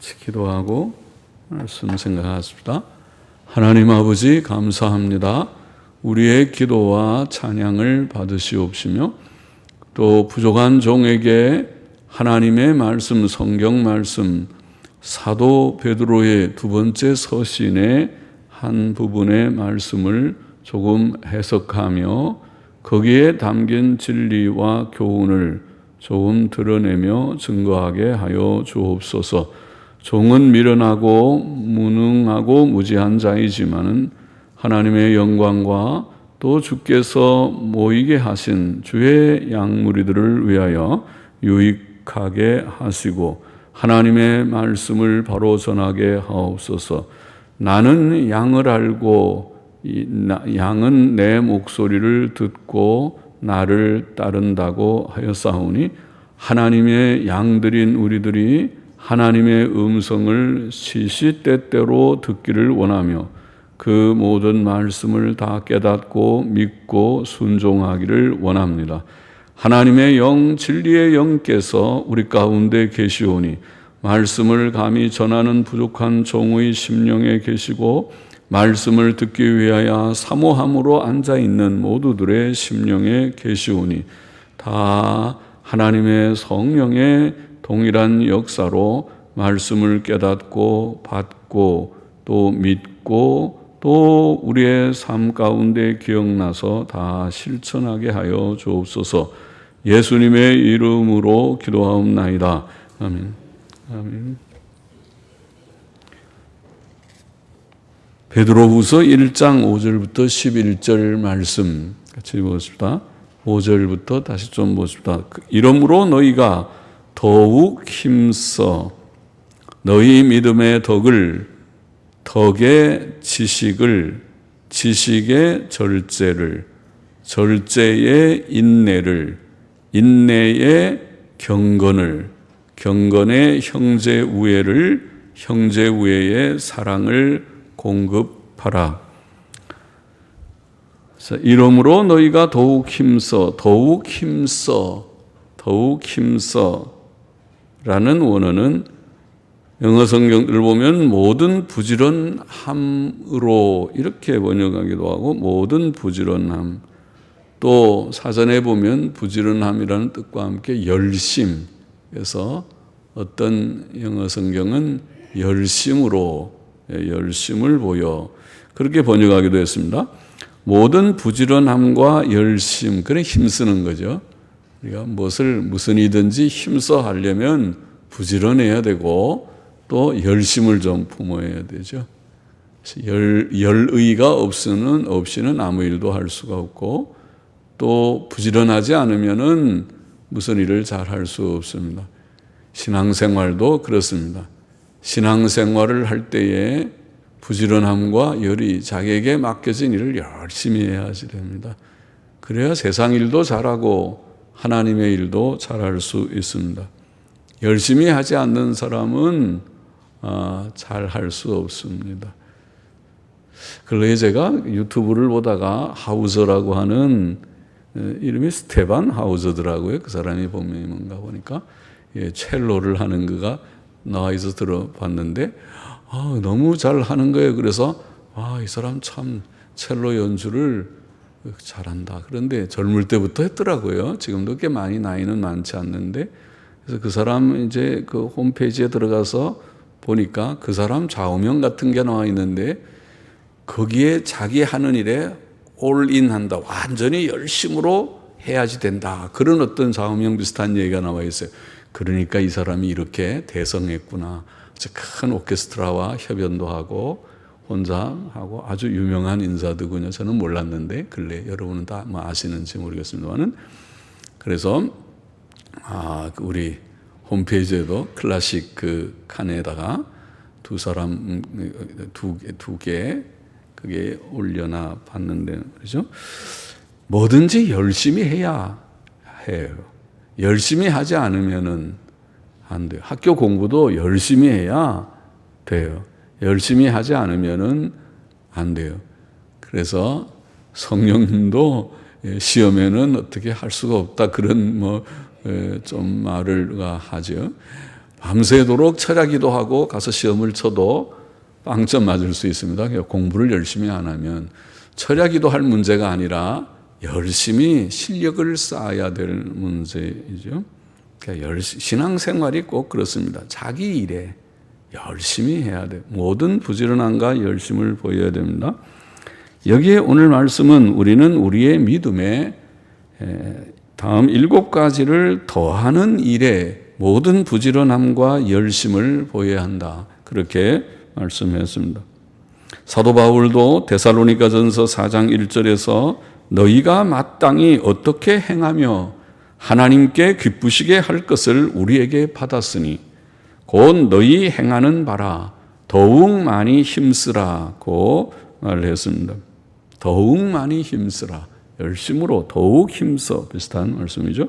같이 기도하고 말씀 생각하십시다. 하나님 아버지 감사합니다. 우리의 기도와 찬양을 받으시옵시며 또 부족한 종에게 하나님의 말씀, 성경 말씀, 사도 베드로의 두 번째 서신의 한 부분의 말씀을 조금 해석하며 거기에 담긴 진리와 교훈을 조금 드러내며 증거하게 하여 주옵소서. 종은 미련하고 무능하고 무지한 자이지만은 하나님의 영광과 또 주께서 모이게 하신 주의 양무리들을 위하여 유익하게 하시고 하나님의 말씀을 바로 전하게 하옵소서. 나는 양을 알고 양은 내 목소리를 듣고 나를 따른다고 하였사오니 하나님의 양들인 우리들이 하나님의 음성을 시시때때로 듣기를 원하며 그 모든 말씀을 다 깨닫고 믿고 순종하기를 원합니다. 하나님의 영, 진리의 영께서 우리 가운데 계시오니 말씀을 감히 전하는 부족한 종의 심령에 계시고 말씀을 듣기 위하여 사모함으로 앉아있는 모두들의 심령에 계시오니 다 하나님의 성령의 동일한 역사로 말씀을 깨닫고 받고 또 믿고 또 우리의 삶 가운데 기억나서 다 실천하게 하여 주옵소서. 예수님의 이름으로 기도하옵나이다. 아멘. 아멘. 베드로후서 1장 5절부터 11절 말씀 같이 보겠습니다. 5절부터 다시 좀 보십시다. 이러므로 너희가 더욱 힘써 너희 믿음의 덕을, 덕의 지식을, 지식의 절제를, 절제의 인내를, 인내의 경건을, 경건의 형제 우애를, 형제 우애의 사랑을 공급하라. 이러므로 너희가 더욱 힘써, 더욱 힘써, 더욱 힘써 라는 원어는 영어 성경을 보면 모든 부지런함으로 이렇게 번역하기도 하고 모든 부지런함, 또 사전에 보면 부지런함이라는 뜻과 함께 열심, 그래서 어떤 영어 성경은 열심으로 열심을 보여 그렇게 번역하기도 했습니다. 모든 부지런함과 열심, 그래 힘쓰는 거죠. 우리가 무슨 이든지 힘써 하려면 부지런해야 되고 또 열심을 좀 품어야 되죠. 열의가 없이는 아무 일도 할 수가 없고 또 부지런하지 않으면은 무슨 일을 잘 할 수 없습니다. 신앙생활도 그렇습니다. 신앙생활을 할 때에 부지런함과 열의, 자기에게 맡겨진 일을 열심히 해야지 됩니다. 그래야 세상 일도 잘하고 하나님의 일도 잘할 수 있습니다. 열심히 하지 않는 사람은 잘할 수 없습니다. 그래서 제가 유튜브를 보다가 하우저라고 하는 이름이 스테반 하우저더라고요. 그 사람이 본명이 뭔가 보니까 첼로를 하는 그가 나와서 들어봤는데 너무 잘하는 거예요. 그래서 이 사람 참 첼로 연주를 잘한다. 그런데 젊을 때부터 했더라고요. 지금도 꽤 많이 나이는 많지 않는데 그래서 그 사람 이제 그 홈페이지에 들어가서 보니까 그 사람 좌우명 같은 게 나와 있는데 거기에 자기 하는 일에 올인 한다. 완전히 열심으로 해야지 된다. 그런 어떤 좌우명 비슷한 얘기가 나와 있어요. 그러니까 이 사람이 이렇게 대성했구나. 큰 오케스트라와 협연도 하고 혼자 하고 아주 유명한 인사더군요. 저는 몰랐는데 근래 여러분은 다 아시는지 모르겠습니다만은 그래서 우리 홈페이지에도 클래식 그 칸에다가 두 사람 두 개 그게 올려놔 봤는데 그렇죠? 뭐든지 열심히 해야 해요. 열심히 하지 않으면은 안 돼요. 학교 공부도 열심히 해야 돼요. 열심히 하지 않으면은 안 돼요. 그래서 성령님도 시험에는 어떻게 할 수가 없다 그런 좀 말을 하죠. 밤새도록 철야기도 하고 가서 시험을 쳐도 빵점 맞을 수 있습니다. 공부를 열심히 안 하면. 철야기도 할 문제가 아니라 열심히 실력을 쌓아야 될 문제이죠. 그러니까 신앙생활이 꼭 그렇습니다. 자기 일에 열심히 해야 돼요. 모든 부지런함과 열심을 보여야 됩니다. 여기에 오늘 말씀은 우리는 우리의 믿음에 다음 7가지를 더하는 일에 모든 부지런함과 열심을 보여야 한다. 그렇게 말씀했습니다. 사도 바울도 데살로니가전서 4장 1절에서 너희가 마땅히 어떻게 행하며 하나님께 기쁘시게 할 것을 우리에게 받았으니 곧 너희 행하는 바라 더욱 많이 힘쓰라고 말했습니다. 더욱 많이 힘쓰라. 열심으로 더욱 힘써. 비슷한 말씀이죠.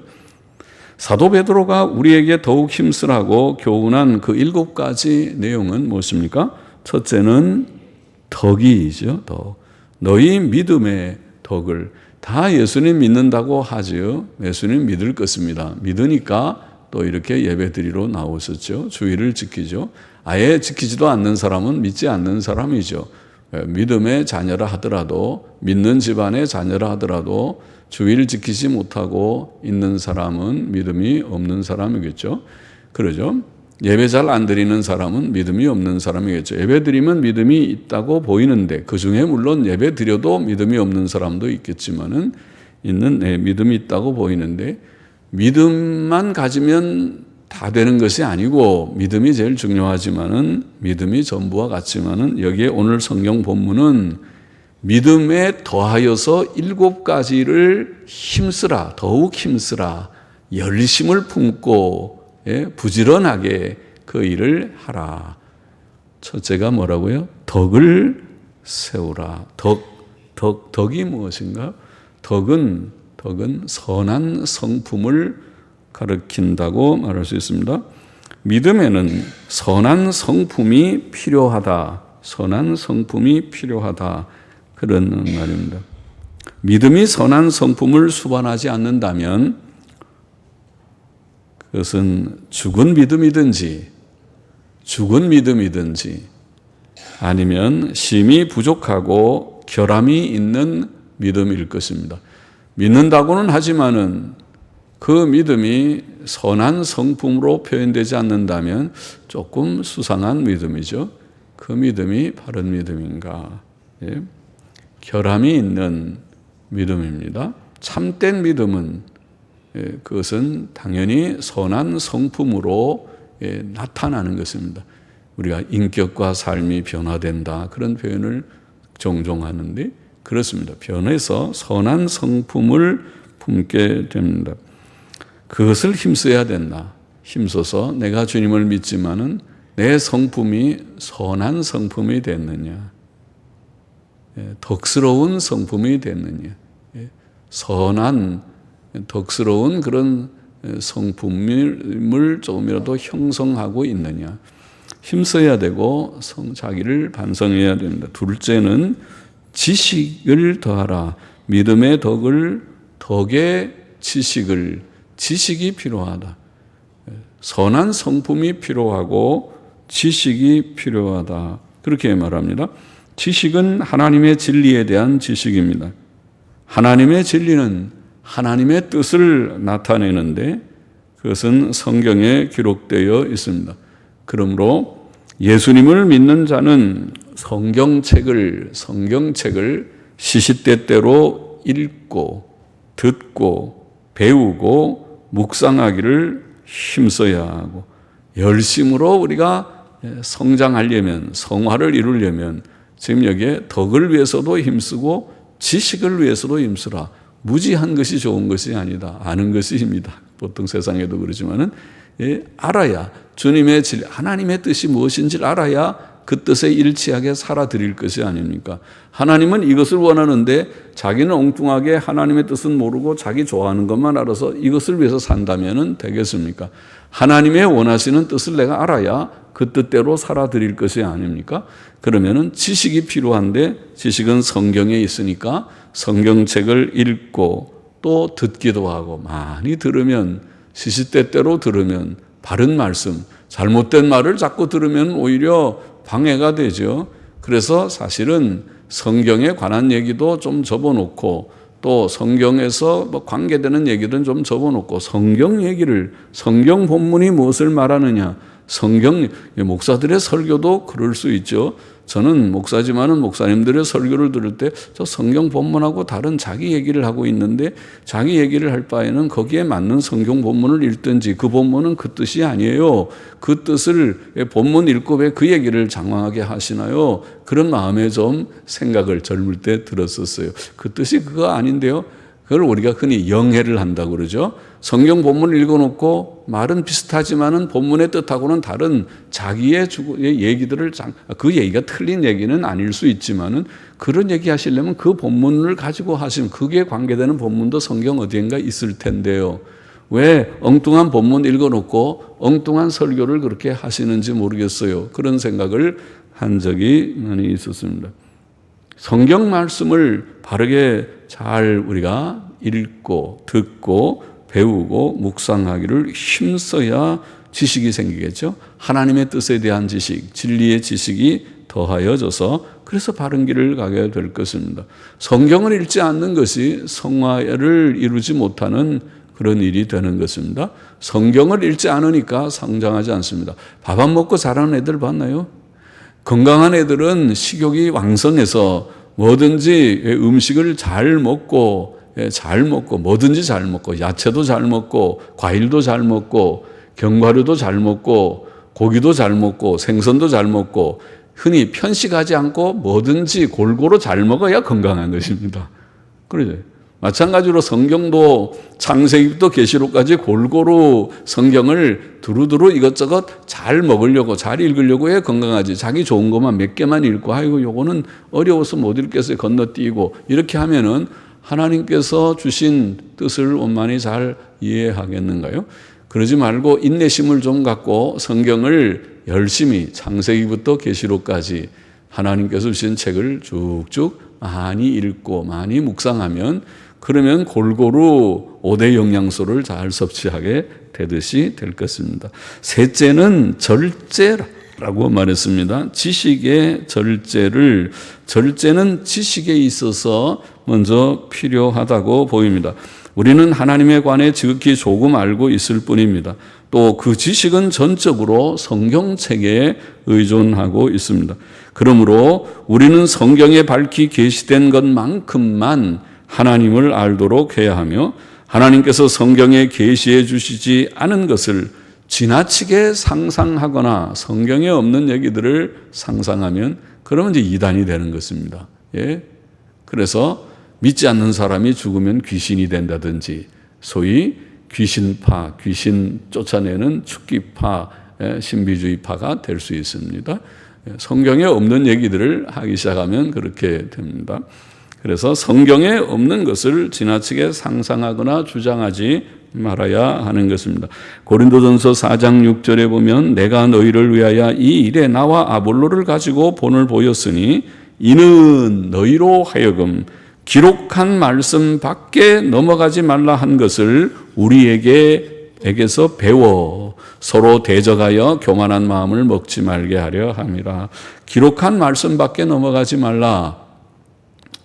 사도 베드로가 우리에게 더욱 힘쓰라고 교훈한 그 7가지 내용은 무엇입니까? 첫째는 덕이죠. 덕. 너희 믿음의 덕을 다 예수님 믿는다고 하지요. 예수님 믿을 것입니다. 믿으니까 또 이렇게 예배드리러 나오셨죠. 주의를 지키죠. 아예 지키지도 않는 사람은 믿지 않는 사람이죠. 믿음의 자녀라 하더라도, 믿는 집안의 자녀라 하더라도 주의를 지키지 못하고 있는 사람은 믿음이 없는 사람이겠죠. 그러죠. 예배 잘 안 드리는 사람은 믿음이 없는 사람이겠죠. 예배 드리면 믿음이 있다고 보이는데 그 중에 물론 예배 드려도 믿음이 없는 사람도 있겠지만은 믿음이 있다고 보이는데 믿음만 가지면 다 되는 것이 아니고 믿음이 제일 중요하지만은 믿음이 전부와 같지만은 여기에 오늘 성경 본문은 믿음에 더하여서 7가지를 힘쓰라, 더욱 힘쓰라, 열심을 품고 부지런하게 그 일을 하라. 첫째가 뭐라고요? 덕을 세우라. 덕이 무엇인가? 덕은 선한 성품을 가르친다고 말할 수 있습니다. 믿음에는 선한 성품이 필요하다. 선한 성품이 필요하다. 그런 말입니다. 믿음이 선한 성품을 수반하지 않는다면 그것은 죽은 믿음이든지 아니면 심히 부족하고 결함이 있는 믿음일 것입니다. 믿는다고는 하지만은 그 믿음이 선한 성품으로 표현되지 않는다면 조금 수상한 믿음이죠. 그 믿음이 바른 믿음인가? 결함이 있는 믿음입니다. 참된 믿음은 그것은 당연히 선한 성품으로 나타나는 것입니다. 우리가 인격과 삶이 변화된다 그런 표현을 종종 하는데 그렇습니다. 변해서 선한 성품을 품게 됩니다. 그것을 힘써야 된다. 힘써서 내가 주님을 믿지만은 내 성품이 선한 성품이 됐느냐, 덕스러운 성품이 됐느냐, 선한 덕스러운 그런 성품을 조금이라도 형성하고 있느냐, 힘써야 되고 자기를 반성해야 됩니다. 둘째는 지식을 더하라. 믿음의 덕의 지식이 필요하다. 선한 성품이 필요하고 지식이 필요하다. 그렇게 말합니다. 지식은 하나님의 진리에 대한 지식입니다. 하나님의 진리는 하나님의 뜻을 나타내는데 그것은 성경에 기록되어 있습니다. 그러므로 예수님을 믿는 자는 성경책을 시시때때로 읽고 듣고 배우고 묵상하기를 힘써야 하고 열심으로 우리가 성장하려면 성화를 이루려면 지금 여기에 덕을 위해서도 힘쓰고 지식을 위해서도 힘쓰라. 무지한 것이 좋은 것이 아니다. 아는 것이 힘이다. 보통 세상에도 그러지만은 알아야 주님의 진리, 하나님의 뜻이 무엇인지를 알아야 그 뜻에 일치하게 살아드릴 것이 아닙니까? 하나님은 이것을 원하는데 자기는 엉뚱하게 하나님의 뜻은 모르고 자기 좋아하는 것만 알아서 이것을 위해서 산다면 되겠습니까? 하나님의 원하시는 뜻을 내가 알아야 그 뜻대로 살아드릴 것이 아닙니까? 그러면은 지식이 필요한데 지식은 성경에 있으니까 성경책을 읽고 또 듣기도 하고 많이 들으면 시시때때로 들으면 바른 말씀, 잘못된 말을 자꾸 들으면 오히려 방해가 되죠. 그래서 사실은 성경에 관한 얘기도 좀 접어놓고 또 성경에서 뭐 관계되는 얘기들은 좀 접어놓고 성경 본문이 무엇을 말하느냐, 목사들의 설교도 그럴 수 있죠. 저는 목사지만은 목사님들의 설교를 들을 때 저 성경 본문하고 다른 자기 얘기를 하고 있는데 자기 얘기를 할 바에는 거기에 맞는 성경 본문을 읽든지, 그 본문은 그 뜻이 아니에요. 그 뜻을 본문 읽고 왜 그 얘기를 장황하게 하시나요? 그런 마음에 좀 생각을 젊을 때 들었었어요. 그 뜻이 그거 아닌데요. 그걸 우리가 흔히 영해를 한다고 그러죠. 성경 본문을 읽어놓고 말은 비슷하지만은 본문의 뜻하고는 다른 자기의 얘기들을 그 얘기가 틀린 얘기는 아닐 수 있지만은 그런 얘기 하시려면 그 본문을 가지고 하시면 그게 관계되는 본문도 성경 어디엔가 있을 텐데요. 왜 엉뚱한 본문 읽어놓고 엉뚱한 설교를 그렇게 하시는지 모르겠어요. 그런 생각을 한 적이 많이 있었습니다. 성경 말씀을 바르게 잘 우리가 읽고 듣고 배우고 묵상하기를 힘써야 지식이 생기겠죠. 하나님의 뜻에 대한 지식, 진리의 지식이 더하여져서 그래서 바른 길을 가게 될 것입니다. 성경을 읽지 않는 것이 성화를 이루지 못하는 그런 일이 되는 것입니다. 성경을 읽지 않으니까 성장하지 않습니다. 밥 안 먹고 자라는 애들 봤나요? 건강한 애들은 식욕이 왕성해서 뭐든지 음식을 잘 먹고 뭐든지 잘 먹고 야채도 잘 먹고 과일도 잘 먹고 견과류도 잘 먹고 고기도 잘 먹고 생선도 잘 먹고 흔히 편식하지 않고 뭐든지 골고루 잘 먹어야 건강한 것입니다. 그러죠. 마찬가지로 성경도 창세기부터 계시록까지 골고루 성경을 두루두루 이것저것 잘 먹으려고 잘 읽으려고 해 건강하지. 자기 좋은 것만 몇 개만 읽고 아이고 요거는 어려워서 못 읽겠어요 건너뛰고 이렇게 하면은 하나님께서 주신 뜻을 원만히 잘 이해하겠는가요? 그러지 말고 인내심을 좀 갖고 성경을 열심히 창세기부터 계시록까지 하나님께서 주신 책을 쭉쭉 많이 읽고 많이 묵상하면 그러면 골고루 5대 영양소를 잘 섭취하게 되듯이 될 것입니다. 셋째는 절제라고 말했습니다. 지식의 절제는 지식에 있어서 먼저 필요하다고 보입니다. 우리는 하나님에 관해 지극히 조금 알고 있을 뿐입니다. 또 그 지식은 전적으로 성경책에 의존하고 있습니다. 그러므로 우리는 성경에 밝히 계시된 것만큼만 하나님을 알도록 해야 하며 하나님께서 성경에 계시해 주시지 않은 것을 지나치게 상상하거나 성경에 없는 얘기들을 상상하면 그러면 이제 이단이 되는 것입니다. 예? 그래서 믿지 않는 사람이 죽으면 귀신이 된다든지 소위 귀신파, 귀신 쫓아내는 축기파, 신비주의파가 될 수 있습니다. 성경에 없는 얘기들을 하기 시작하면 그렇게 됩니다. 그래서 성경에 없는 것을 지나치게 상상하거나 주장하지 말아야 하는 것입니다. 고린도전서 4장 6절에 보면 내가 너희를 위하여 이 일에 나와 아볼로를 가지고 본을 보였으니 이는 너희로 하여금 기록한 말씀 밖에 넘어가지 말라 한 것을 우리에게서 배워 서로 대적하여 교만한 마음을 먹지 말게 하려 함이라. 기록한 말씀 밖에 넘어가지 말라.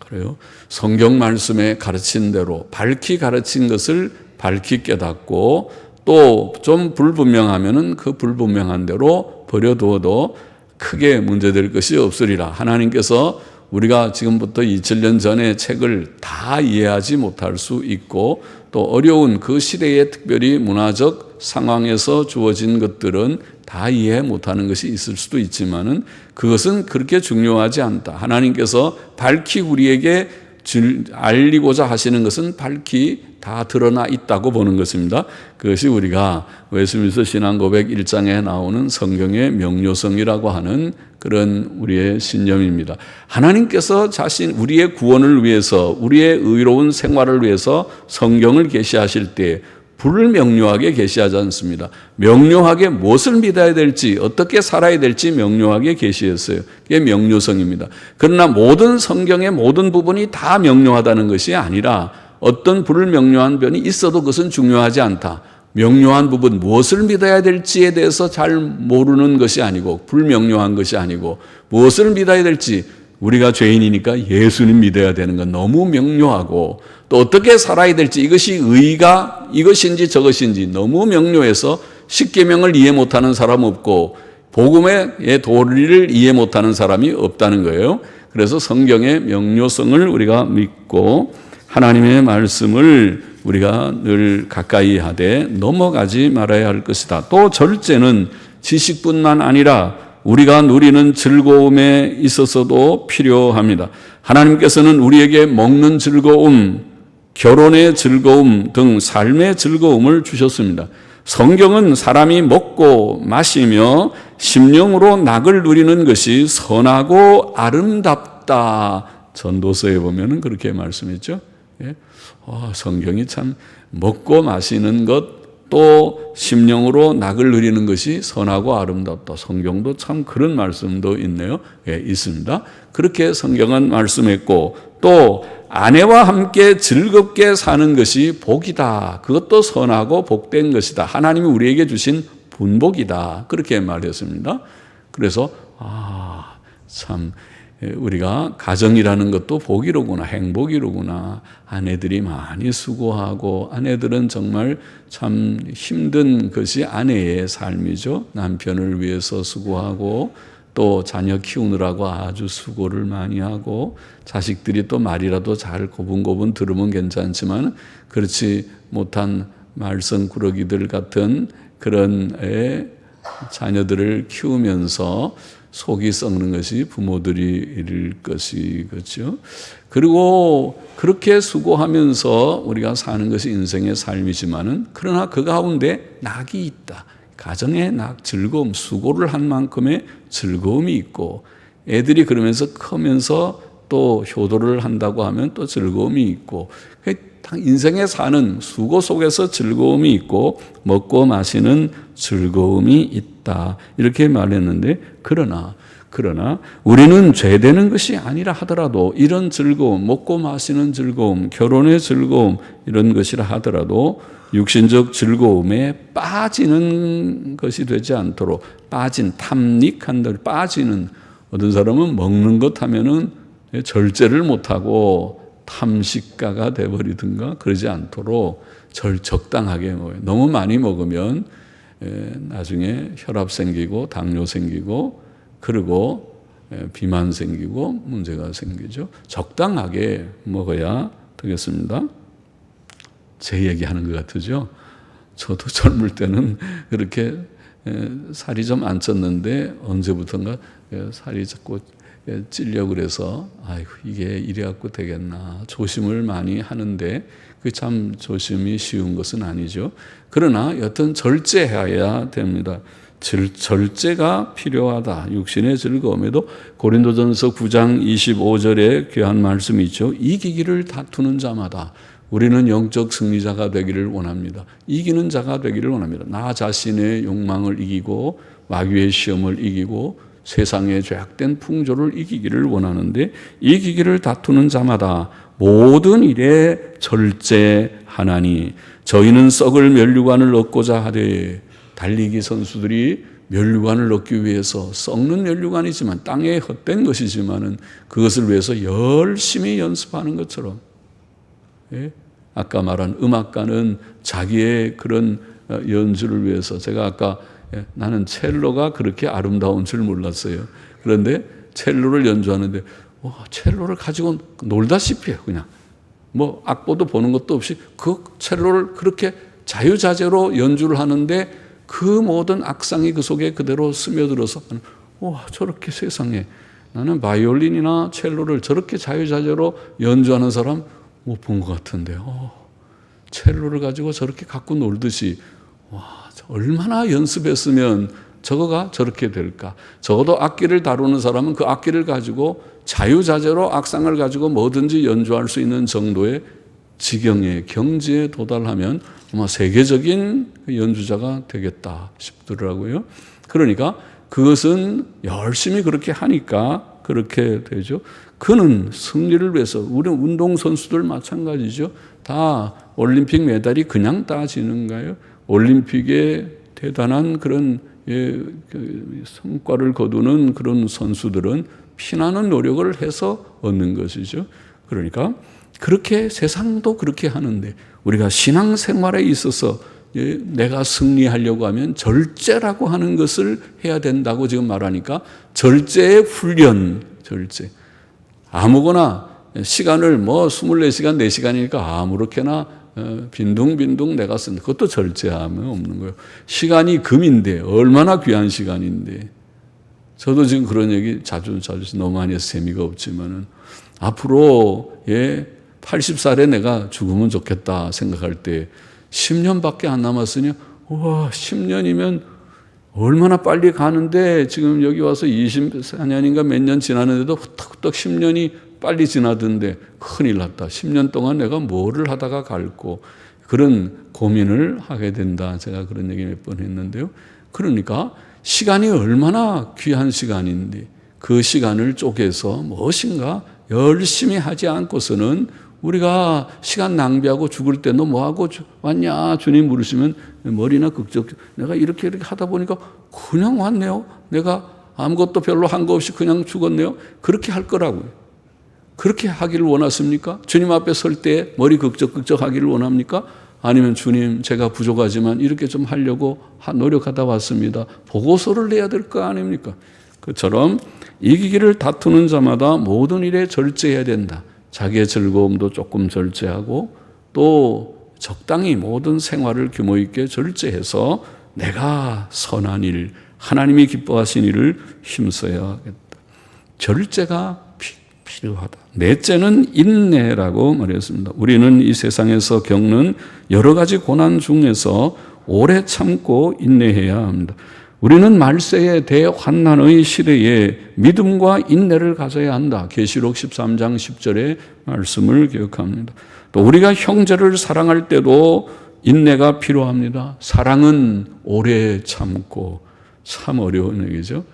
그래요. 성경 말씀에 가르친 대로 밝히 가르친 것을 밝히 깨닫고 또 좀 불분명하면은 그 불분명한 대로 버려두어도 크게 문제될 것이 없으리라. 하나님께서 우리가 지금부터 2000년 전의 책을 다 이해하지 못할 수 있고 또 어려운 그 시대의 특별히 문화적 상황에서 주어진 것들은 다 이해 못하는 것이 있을 수도 있지만은 그것은 그렇게 중요하지 않다. 하나님께서 밝히 우리에게 알리고자 하시는 것은 밝히 다 드러나 있다고 보는 것입니다. 그것이 우리가 웨스민스터 신앙고백 1장에 나오는 성경의 명료성이라고 하는 그런 우리의 신념입니다. 하나님께서 우리의 구원을 위해서 우리의 의로운 생활을 위해서 성경을 계시하실 때 불명료하게 계시하지 않습니다. 명료하게 무엇을 믿어야 될지 어떻게 살아야 될지 명료하게 계시했어요. 그게 명료성입니다. 그러나 모든 성경의 모든 부분이 다 명료하다는 것이 아니라 어떤 불명료한 면이 있어도 그것은 중요하지 않다. 명료한 부분, 무엇을 믿어야 될지에 대해서 잘 모르는 것이 아니고, 불명료한 것이 아니고, 무엇을 믿어야 될지, 우리가 죄인이니까 예수님 믿어야 되는 건 너무 명료하고, 또 어떻게 살아야 될지, 이것이 의가 이것인지 저것인지 너무 명료해서 십계명을 이해 못하는 사람 없고, 복음의 도리를 이해 못하는 사람이 없다는 거예요. 그래서 성경의 명료성을 우리가 믿고 하나님의 말씀을 우리가 늘 가까이 하되 넘어가지 말아야 할 것이다. 또 절제는 지식뿐만 아니라 우리가 누리는 즐거움에 있어서도 필요합니다. 하나님께서는 우리에게 먹는 즐거움, 결혼의 즐거움 등 삶의 즐거움을 주셨습니다. 성경은 사람이 먹고 마시며 심령으로 낙을 누리는 것이 선하고 아름답다. 전도서에 보면은 그렇게 말씀했죠. 예? 성경이 참 먹고 마시는 것 또 심령으로 낙을 누리는 것이 선하고 아름답다. 성경도 참 그런 말씀도 있네요. 예, 있습니다. 그렇게 성경은 말씀했고 또 아내와 함께 즐겁게 사는 것이 복이다. 그것도 선하고 복된 것이다. 하나님이 우리에게 주신 분복이다. 그렇게 말했습니다. 그래서 참 우리가 가정이라는 것도 복이로구나, 행복이로구나. 아내들이 많이 수고하고 아내들은 정말 참 힘든 것이 아내의 삶이죠. 남편을 위해서 수고하고 또 자녀 키우느라고 아주 수고를 많이 하고 자식들이 또 말이라도 잘 고분고분 들으면 괜찮지만 그렇지 못한 말썽꾸러기들 같은 그런 자녀들을 키우면서 속이 썩는 것이 부모들일 것이겠죠. 그리고 그렇게 수고하면서 우리가 사는 것이 인생의 삶이지만은 그러나 그 가운데 낙이 있다. 가정의 낙, 즐거움, 수고를 한 만큼의 즐거움이 있고 애들이 그러면서 크면서 또 효도를 한다고 하면 또 즐거움이 있고 인생에 사는 수고 속에서 즐거움이 있고 먹고 마시는 즐거움이 있다. 이렇게 말했는데 그러나 우리는 죄되는 것이 아니라 하더라도 이런 즐거움, 먹고 마시는 즐거움, 결혼의 즐거움 이런 것이라 하더라도 육신적 즐거움에 빠지는 것이 되지 않도록 빠지는 어떤 사람은 먹는 것 하면은 절제를 못하고 탐식가가 돼버리든가 그러지 않도록 적당하게 먹어요. 너무 많이 먹으면 나중에 혈압 생기고 당뇨 생기고 그리고 비만 생기고 문제가 생기죠. 적당하게 먹어야 되겠습니다. 제 얘기하는 것 같으죠. 저도 젊을 때는 그렇게 살이 좀 안 쪘는데 언제부턴가 살이 자꾸 찌려고 그래서 아이고 이게 이래갖고 되겠나 조심을 많이 하는데 그 참 조심이 쉬운 것은 아니죠. 그러나 여튼 절제해야 됩니다. 절제가 필요하다. 육신의 즐거움에도 고린도전서 9장 25절에 귀한 말씀이 있죠. 이기기를 다투는 자마다 우리는 영적 승리자가 되기를 원합니다. 이기는 자가 되기를 원합니다. 나 자신의 욕망을 이기고 마귀의 시험을 이기고 세상의 죄악된 풍조를 이기기를 원하는데 이기기를 다투는 자마다 모든 일에 절제하나니 저희는 썩을 면류관을 얻고자 하되 달리기 선수들이 면류관을 얻기 위해서 썩는 면류관이지만 땅에 헛된 것이지만은 그것을 위해서 열심히 연습하는 것처럼 아까 말한 음악가는 자기의 그런 연주를 위해서 제가 아까 나는 첼로가 그렇게 아름다운 줄 몰랐어요. 그런데 첼로를 연주하는데 첼로를 가지고 놀다시피 해요. 그냥 뭐 악보도 보는 것도 없이 그 첼로를 그렇게 자유자재로 연주를 하는데 그 모든 악상이 그 속에 그대로 스며들어서 저렇게 세상에 나는 바이올린이나 첼로를 저렇게 자유자재로 연주하는 사람 못 본 것 같은데 첼로를 가지고 저렇게 갖고 놀듯이 얼마나 연습했으면 저거가 저렇게 될까. 적어도 악기를 다루는 사람은 그 악기를 가지고 자유자재로 악상을 가지고 뭐든지 연주할 수 있는 정도의 지경에 경지에 도달하면 아마 세계적인 연주자가 되겠다 싶더라고요. 그러니까 그것은 열심히 그렇게 하니까 그렇게 되죠. 그는 승리를 위해서 우리 운동선수들 마찬가지죠. 다 올림픽 메달이 그냥 따지는가요? 올림픽에 대단한 그런 성과를 거두는 그런 선수들은 피나는 노력을 해서 얻는 것이죠. 그러니까 그렇게 세상도 그렇게 하는데 우리가 신앙생활에 있어서 내가 승리하려고 하면 절제라고 하는 것을 해야 된다고 지금 말하니까 절제의 훈련, 절제. 아무거나 시간을 24시간, 4시간이니까 아무렇게나 빈둥빈둥 내가 쓴다. 그것도 절제하면 없는 거예요. 시간이 금인데 얼마나 귀한 시간인데. 저도 지금 그런 얘기 자주 너무 많이 해서 재미가 없지만은 앞으로 80살에 내가 죽으면 좋겠다 생각할 때 10년밖에 안 남았으니 우와 10년이면 얼마나 빨리 가는데 지금 여기 와서 24년인가 몇 년 지났는데도 후딱후딱 10년이 빨리 지나던데 큰일 났다. 10년 동안 내가 뭐를 하다가 갈고 그런 고민을 하게 된다. 제가 그런 얘기 몇 번 했는데요. 그러니까 시간이 얼마나 귀한 시간인데 그 시간을 쪼개서 무엇인가 열심히 하지 않고서는 우리가 시간 낭비하고 죽을 때 너 뭐하고 왔냐 주님 물으시면 머리나 극적 내가 이렇게 하다 보니까 그냥 왔네요. 내가 아무것도 별로 한 거 없이 그냥 죽었네요. 그렇게 할 거라고요. 그렇게 하기를 원하십니까? 주님 앞에 설 때 머리 극적 하기를 원합니까? 아니면 주님 제가 부족하지만 이렇게 좀 하려고 노력하다 왔습니다. 보고서를 내야 될 거 아닙니까? 그처럼 이기기를 다투는 자마다 모든 일에 절제해야 된다. 자기의 즐거움도 조금 절제하고 또 적당히 모든 생활을 규모 있게 절제해서 내가 선한 일, 하나님이 기뻐하신 일을 힘써야겠다. 절제가 필요하다. 넷째는 인내라고 말했습니다. 우리는 이 세상에서 겪는 여러 가지 고난 중에서 오래 참고 인내해야 합니다. 우리는 말세의 대환난의 시대에 믿음과 인내를 가져야 한다. 계시록 13장 10절의 말씀을 기억합니다. 또 우리가 형제를 사랑할 때도 인내가 필요합니다. 사랑은 오래 참고 참 어려운 얘기죠.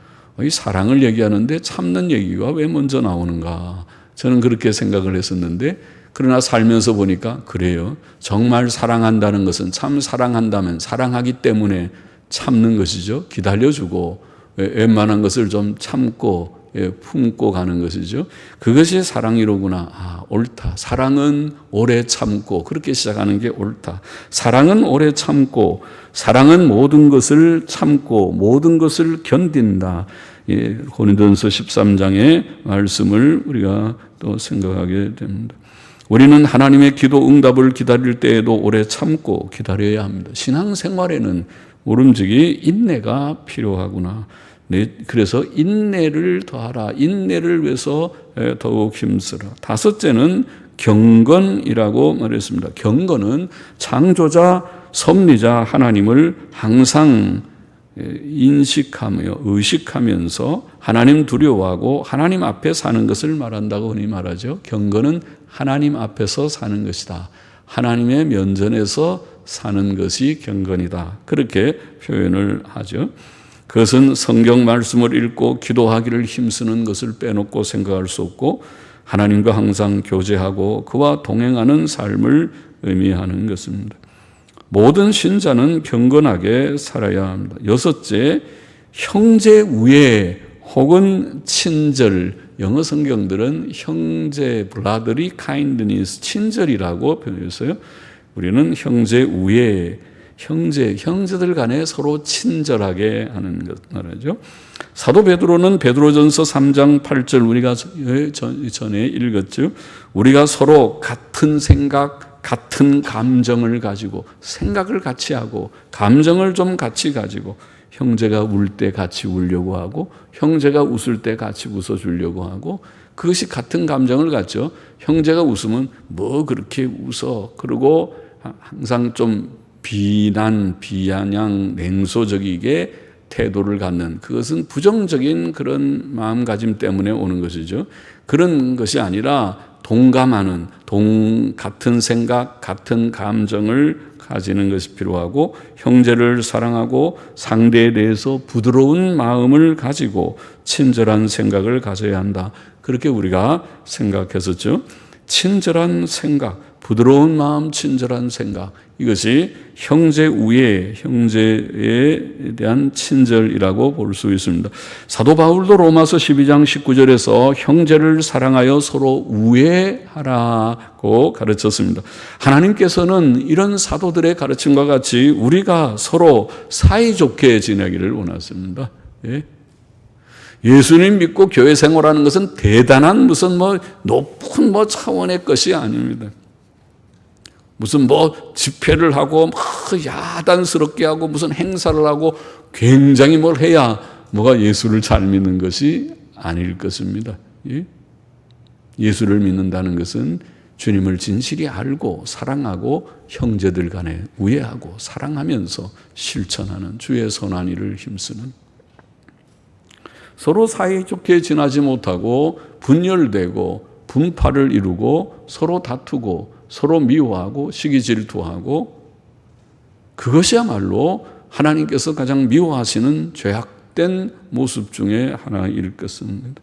이 사랑을 얘기하는데 참는 얘기가 왜 먼저 나오는가? 저는 그렇게 생각을 했었는데 그러나 살면서 보니까 그래요. 정말 사랑한다는 것은 참 사랑한다면 사랑하기 때문에 참는 것이죠. 기다려주고 웬만한 것을 좀 참고 품고 가는 것이죠. 그것이 사랑이로구나. 아, 옳다. 사랑은 오래 참고 그렇게 시작하는 게 옳다. 사랑은 오래 참고 사랑은 모든 것을 참고 모든 것을 견딘다. 고린도전서 13장의 말씀을 우리가 또 생각하게 됩니다. 우리는 하나님의 기도 응답을 기다릴 때에도 오래 참고 기다려야 합니다. 신앙생활에는 모름지기 인내가 필요하구나. 그래서 인내를 더하라. 인내를 위해서 더욱 힘쓰라. 다섯째는 경건이라고 말했습니다. 경건은 창조자, 섭리자 하나님을 항상 인식하며 의식하면서 하나님 두려워하고 하나님 앞에 사는 것을 말한다고 흔히 말하죠. 경건은 하나님 앞에서 사는 것이다. 하나님의 면전에서 사는 것이 경건이다. 그렇게 표현을 하죠. 그것은 성경 말씀을 읽고 기도하기를 힘쓰는 것을 빼놓고 생각할 수 없고 하나님과 항상 교제하고 그와 동행하는 삶을 의미하는 것입니다. 모든 신자는 경건하게 살아야 합니다. 여섯째, 형제 우애 혹은 친절. 영어 성경들은 형제, brotherly kindness, 친절이라고 표현했어요. 우리는 형제 우애, 형제들 간에 서로 친절하게 하는 것 말하죠. 사도 베드로는 베드로전서 3장 8절 우리가 전에 읽었죠. 우리가 서로 같은 생각, 같은 감정을 가지고 생각을 같이 하고 감정을 좀 같이 가지고 형제가 울 때 같이 울려고 하고 형제가 웃을 때 같이 웃어주려고 하고 그것이 같은 감정을 갖죠. 형제가 웃으면 뭐 그렇게 웃어. 그리고 항상 좀 비아냥, 냉소적이게 태도를 갖는 그것은 부정적인 그런 마음가짐 때문에 오는 것이죠. 그런 것이 아니라 동감하는, 같은 생각, 같은 감정을 가지는 것이 필요하고 형제를 사랑하고 상대에 대해서 부드러운 마음을 가지고 친절한 생각을 가져야 한다. 그렇게 우리가 생각했었죠. 친절한 생각, 부드러운 마음, 친절한 생각, 이것이 형제 우애, 형제에 대한 친절이라고 볼 수 있습니다. 사도 바울도 로마서 12장 19절에서 형제를 사랑하여 서로 우애하라고 가르쳤습니다. 하나님께서는 이런 사도들의 가르침과 같이 우리가 서로 사이좋게 지내기를 원하십니다. 예수님 믿고 교회 생활하는 것은 대단한 무슨 높은 차원의 것이 아닙니다. 무슨 집회를 하고 야단스럽게 하고 무슨 행사를 하고 굉장히 뭘 해야 뭐가 예수를 잘 믿는 것이 아닐 것입니다. 예수를 믿는다는 것은 주님을 진실이 알고 사랑하고 형제들 간에 우애하고 사랑하면서 실천하는 주의 선한 일을 힘쓰는, 서로 사이좋게 지나지 못하고 분열되고 분파를 이루고 서로 다투고 서로 미워하고 시기 질투하고, 그것이야말로 하나님께서 가장 미워하시는 죄악된 모습 중에 하나일 것입니다.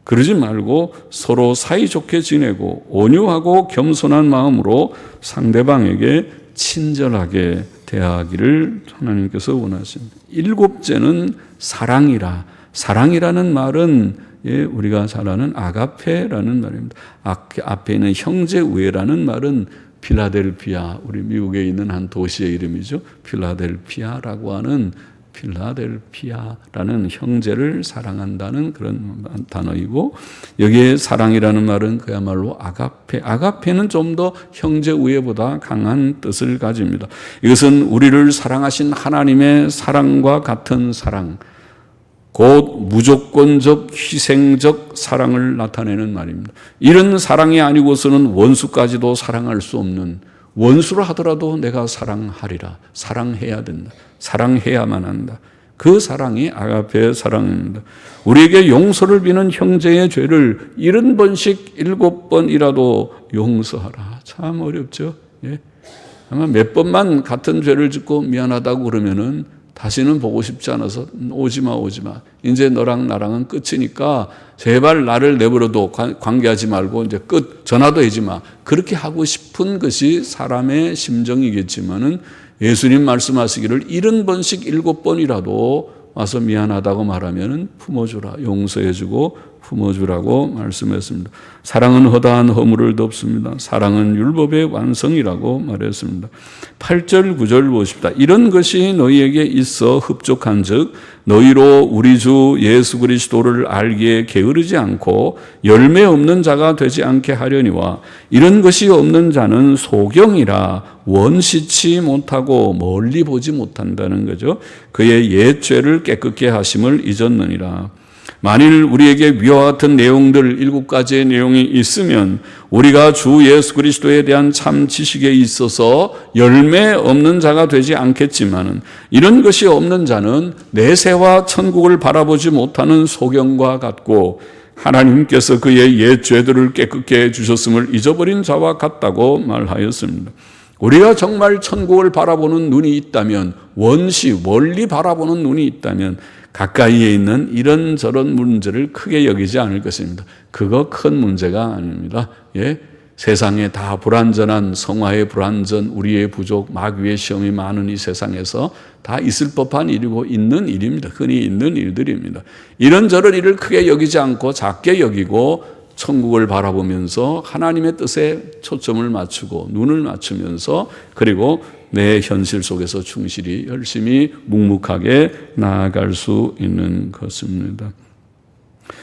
그러지 말고 서로 사이좋게 지내고 온유하고 겸손한 마음으로 상대방에게 친절하게 대하기를 하나님께서 원하십니다. 7째는 사랑이라. 사랑이라는 말은 우리가 잘 아는 아가페라는 말입니다. 앞에 있는 형제 우애라는 말은 필라델피아, 우리 미국에 있는 한 도시의 이름이죠. 필라델피아라고 하는, 필라델피아라는 형제를 사랑한다는 그런 단어이고, 여기에 사랑이라는 말은 그야말로 아가페. 아가페는 좀 더 형제 우애보다 강한 뜻을 가집니다. 이것은 우리를 사랑하신 하나님의 사랑과 같은 사랑, 곧 무조건적 희생적 사랑을 나타내는 말입니다. 이런 사랑이 아니고서는 원수까지도 사랑할 수 없는, 원수를 하더라도 내가 사랑하리라, 사랑해야 된다, 사랑해야만 한다, 그 사랑이 아가페의 사랑입니다. 우리에게 용서를 비는 형제의 죄를 70번씩 7번이라도 용서하라. 참 어렵죠. 아마 몇 번만 같은 죄를 짓고 미안하다고 그러면은 다시는 보고 싶지 않아서 오지마. 이제 너랑 나랑은 끝이니까 제발 나를 내버려둬. 관계하지 말고 이제 끝. 전화도 하지 마. 그렇게 하고 싶은 것이 사람의 심정이겠지만은 예수님 말씀하시기를 70번씩 7번이라도 와서 미안하다고 말하면은 품어주라. 용서해주고 품어주라고 말씀했습니다. 사랑은 허다한 허물을 덮습니다. 사랑은 율법의 완성이라고 말했습니다. 8절 9절 보십시다. 이런 것이 너희에게 있어 흡족한 즉 너희로 우리 주 예수 그리스도를 알기에 게으르지 않고 열매 없는 자가 되지 않게 하려니와, 이런 것이 없는 자는 소경이라 원시치 못하고 멀리 보지 못한다는 거죠. 그의 옛 죄를 깨끗게 하심을 잊었느니라. 만일 우리에게 위와 같은 내용들 7가지의 내용이 있으면 우리가 주 예수 그리스도에 대한 참 지식에 있어서 열매 없는 자가 되지 않겠지만은, 이런 것이 없는 자는 내세와 천국을 바라보지 못하는 소경과 같고 하나님께서 그의 옛 죄들을 깨끗게 해주셨음을 잊어버린 자와 같다고 말하였습니다. 우리가 정말 천국을 바라보는 눈이 있다면, 멀리 바라보는 눈이 있다면 가까이에 있는 이런저런 문제를 크게 여기지 않을 것입니다. 그거 큰 문제가 아닙니다. 세상에 다 불완전한, 성화의 불완전, 우리의 부족, 마귀의 시험이 많은 이 세상에서 다 있을 법한 일이고 있는 일입니다. 흔히 있는 일들입니다. 이런저런 일을 크게 여기지 않고 작게 여기고 천국을 바라보면서 하나님의 뜻에 초점을 맞추고 눈을 맞추면서, 그리고 내 현실 속에서 충실히 열심히 묵묵하게 나아갈 수 있는 것입니다.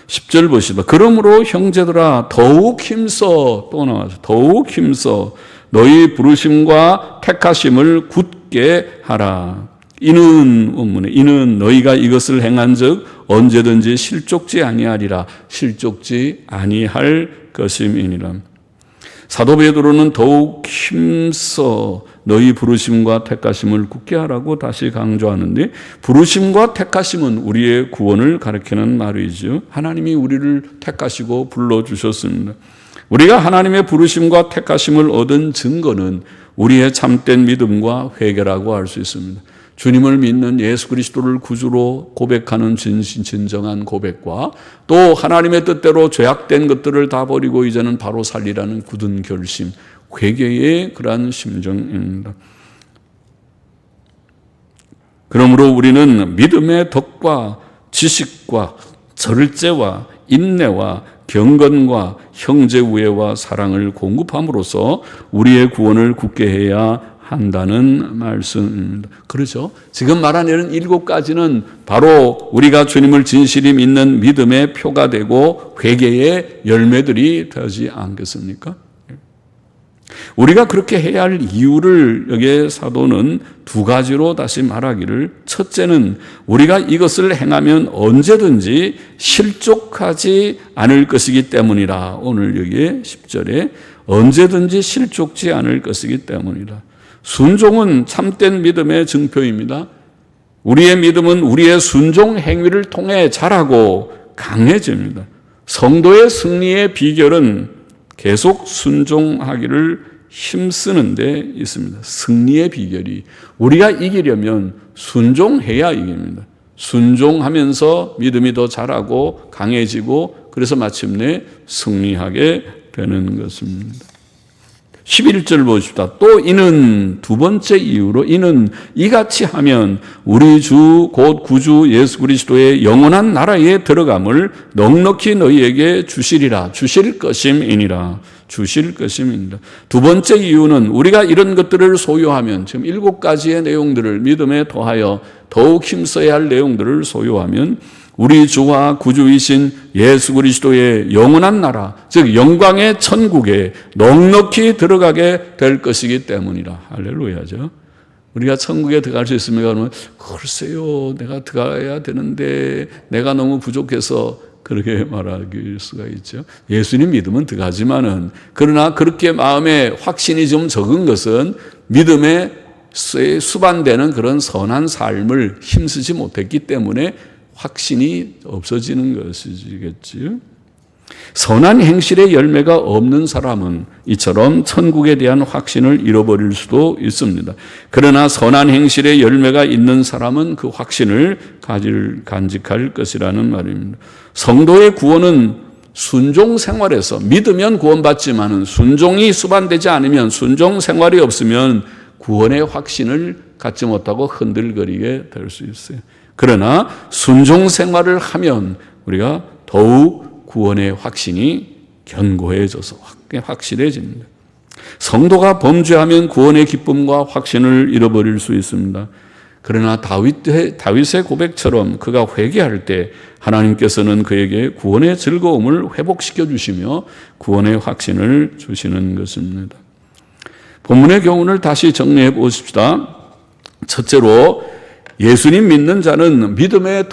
10절 보시다. 그러므로 형제들아 더욱 힘써, 또 나와서 더욱 힘써 너희 부르심과 택하심을 굳게 하라. 이는 원문에 이는 너희가 이것을 행한즉 언제든지 실족지 아니하리라. 실족지 아니할 것임이니라. 사도 베드로는 더욱 힘써 너희 부르심과 택하심을 굳게 하라고 다시 강조하는데, 부르심과 택하심은 우리의 구원을 가리키는 말이죠. 하나님이 우리를 택하시고 불러주셨습니다. 우리가 하나님의 부르심과 택하심을 얻은 증거는 우리의 참된 믿음과 회개라고 할 수 있습니다. 주님을 믿는 예수 그리스도를 구주로 고백하는 진정한 고백과, 또 하나님의 뜻대로 죄악된 것들을 다 버리고 이제는 바로 살리라는 굳은 결심, 회개의 그러한 심정입니다. 그러므로 우리는 믿음의 덕과 지식과 절제와 인내와 경건과 형제 우애와 사랑을 공급함으로써 우리의 구원을 굳게 해야 한다는 말씀입니다. 그렇죠? 지금 말한 이런 7가지는 바로 우리가 주님을 진실히 믿는 믿음의 표가 되고 회개의 열매들이 되지 않겠습니까? 우리가 그렇게 해야 할 이유를 여기에 사도는 2가지로 다시 말하기를, 첫째는 우리가 이것을 행하면 언제든지 실족하지 않을 것이기 때문이라. 오늘 여기에 10절에 언제든지 실족지 않을 것이기 때문이라. 순종은 참된 믿음의 증표입니다. 우리의 믿음은 우리의 순종 행위를 통해 자라고 강해집니다. 성도의 승리의 비결은 계속 순종하기를 힘쓰는 데 있습니다. 승리의 비결이, 우리가 이기려면 순종해야 이깁니다. 순종하면서 믿음이 더 자라고 강해지고, 그래서 마침내 승리하게 되는 것입니다. 11절 보십시다. 또 이는, 2번째 이유로, 이는 이같이 하면 우리 주 곧 구주 예수 그리스도의 영원한 나라에 들어감을 넉넉히 너희에게 주시리라. 주실 것임이니라. 주실 것임입니다. 2번째 이유는 우리가 이런 것들을 소유하면, 지금 7가지의 내용들을 믿음에 더하여 더욱 힘써야 할 내용들을 소유하면 우리 주와 구주이신 예수 그리스도의 영원한 나라, 즉 영광의 천국에 넉넉히 들어가게 될 것이기 때문이라. 할렐루야죠. 우리가 천국에 들어갈 수 있습니까? 그러면 글쎄요, 내가 들어가야 되는데 내가 너무 부족해서 그렇게 말할 수가 있죠. 예수님 믿으면 들어가지만은, 그러나 그렇게 마음에 확신이 좀 적은 것은 믿음에 수반되는 그런 선한 삶을 힘쓰지 못했기 때문에 확신이 없어지는 것이겠지요. 선한 행실의 열매가 없는 사람은 이처럼 천국에 대한 확신을 잃어버릴 수도 있습니다. 그러나 선한 행실의 열매가 있는 사람은 그 확신을 간직할 것이라는 말입니다. 성도의 구원은 순종 생활에서, 믿으면 구원받지만은 순종이 수반되지 않으면, 순종 생활이 없으면 구원의 확신을 갖지 못하고 흔들거리게 될 수 있어요. 그러나 순종 생활을 하면 우리가 더욱 구원의 확신이 견고해져서 확실해집니다. 성도가 범죄하면 구원의 기쁨과 확신을 잃어버릴 수 있습니다. 그러나 다윗의 고백처럼 그가 회개할 때 하나님께서는 그에게 구원의 즐거움을 회복시켜 주시며 구원의 확신을 주시는 것입니다. 본문의 교훈을 다시 정리해 보십시다. 첫째로, 예수님 믿는 자는 믿음의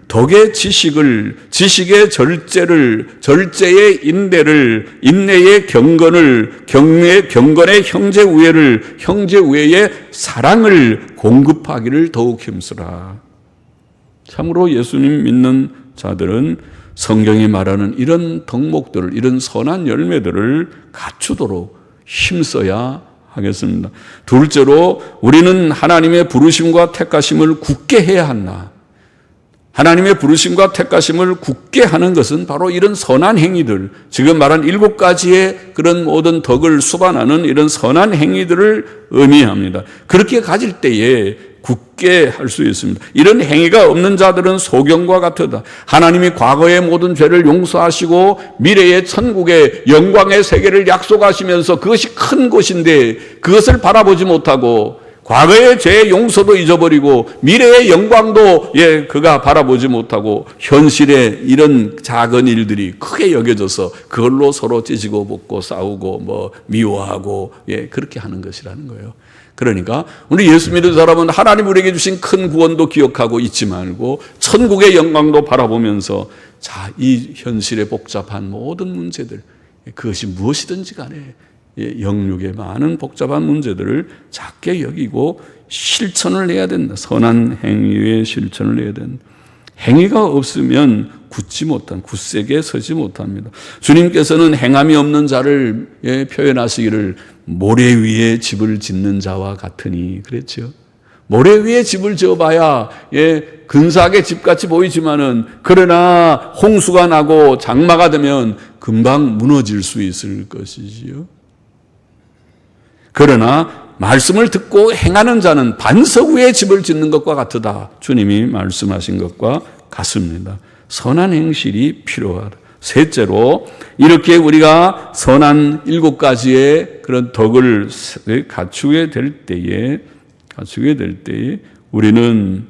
덕의 지식을, 지식의 절제를, 절제의 인내를, 인내의 경건을, 경건의 형제 우애를, 형제 우애의 사랑을 공급하기를 더욱 힘쓰라. 참으로 예수님 믿는 자들은 성경이 말하는 이런 덕목들을, 이런 선한 열매들을 갖추도록 힘써야 하겠습니다. 둘째로, 우리는 하나님의 부르심과 택하심을 굳게 해야 한다. 하나님의 부르심과 택하심을 굳게 하는 것은 바로 이런 선한 행위들, 지금 말한 7가지의 그런 모든 덕을 수반하는 이런 선한 행위들을 의미합니다. 그렇게 가질 때에 굳게 할 수 있습니다. 이런 행위가 없는 자들은 소경과 같으다. 하나님이 과거의 모든 죄를 용서하시고 미래의 천국의 영광의 세계를 약속하시면서 그것이 큰 곳인데 그것을 바라보지 못하고, 과거의 죄의 용서도 잊어버리고 미래의 영광도 그가 바라보지 못하고, 현실의 이런 작은 일들이 크게 여겨져서 그걸로 서로 찢고 볶고 싸우고 미워하고 그렇게 하는 것이라는 거예요. 그러니까 우리 예수 믿는 사람은 하나님 우리에게 주신 큰 구원도 기억하고 잊지 말고 천국의 영광도 바라보면서, 자, 이 현실의 복잡한 모든 문제들, 그것이 무엇이든지 간에 영육의 많은 복잡한 문제들을 작게 여기고 실천을 해야 된다. 선한 행위의 실천을 해야 된다. 행위가 없으면 굳세게 서지 못합니다. 주님께서는 행함이 없는 자를 표현하시기를 모래 위에 집을 짓는 자와 같으니 그랬죠. 모래 위에 집을 지어봐야 근사하게 집같이 보이지만은 그러나 홍수가 나고 장마가 되면 금방 무너질 수 있을 것이지요. 그러나 말씀을 듣고 행하는 자는 반석 위에 집을 짓는 것과 같으다. 주님이 말씀하신 것과 같습니다. 선한 행실이 필요하다. 셋째로 이렇게 우리가 선한 7가지의 그런 덕을 갖추게 될 때에 우리는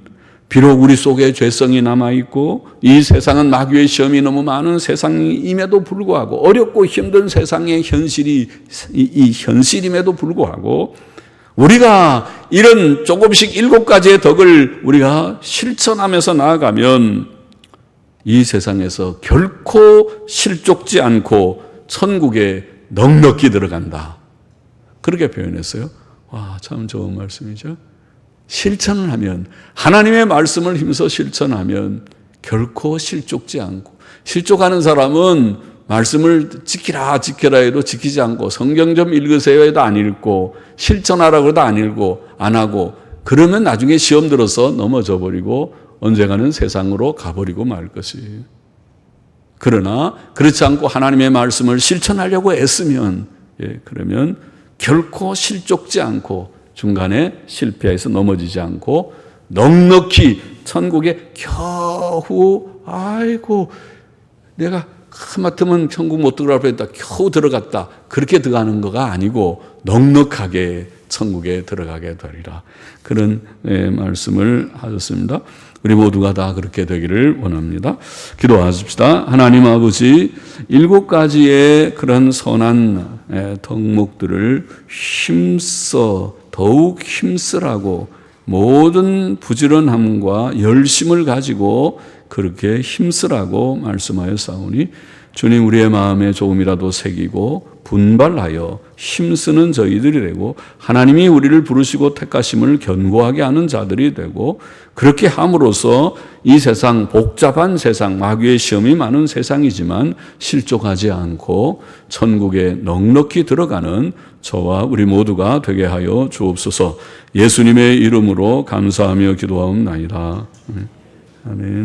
비록 우리 속에 죄성이 남아있고 이 세상은 마귀의 시험이 너무 많은 세상임에도 불구하고 어렵고 힘든 세상의 현실이 이 현실임에도 불구하고 우리가 이런 조금씩 7가지의 덕을 우리가 실천하면서 나아가면 이 세상에서 결코 실족지 않고 천국에 넉넉히 들어간다. 그렇게 표현했어요. 와, 참 좋은 말씀이죠. 실천을 하면, 하나님의 말씀을 힘써 실천하면 결코 실족지 않고, 실족하는 사람은 말씀을 지키라 해도 지키지 않고, 성경 좀 읽으세요 해도 안 읽고, 실천하라고 해도 안 읽고, 안 하고, 그러면 나중에 시험 들어서 넘어져 버리고 언젠가는 세상으로 가버리고 말 것이에요. 그러나 그렇지 않고 하나님의 말씀을 실천하려고 애쓰면, 그러면 결코 실족지 않고 중간에 실패해서 넘어지지 않고 넉넉히 천국에 겨우 내가 하마터면 천국 못 들어가려고 했다. 겨우 들어갔다. 그렇게 들어가는 거가 아니고 넉넉하게 천국에 들어가게 되리라. 그런 말씀을 하셨습니다. 우리 모두가 다 그렇게 되기를 원합니다. 기도하십시다. 하나님 아버지, 7가지의 그런 선한 덕목들을 더욱 힘쓰라고 모든 부지런함과 열심을 가지고 그렇게 힘쓰라고 말씀하였사오니 주님, 우리의 마음에 조금이라도 새기고 분발하여 힘쓰는 저희들이 되고 하나님이 우리를 부르시고 택하심을 견고하게 하는 자들이 되고 그렇게 함으로써 이 세상, 복잡한 세상, 마귀의 시험이 많은 세상이지만 실족하지 않고 천국에 넉넉히 들어가는 저와 우리 모두가 되게 하여 주옵소서. 예수님의 이름으로 감사하며 기도하옵나이다. 아멘.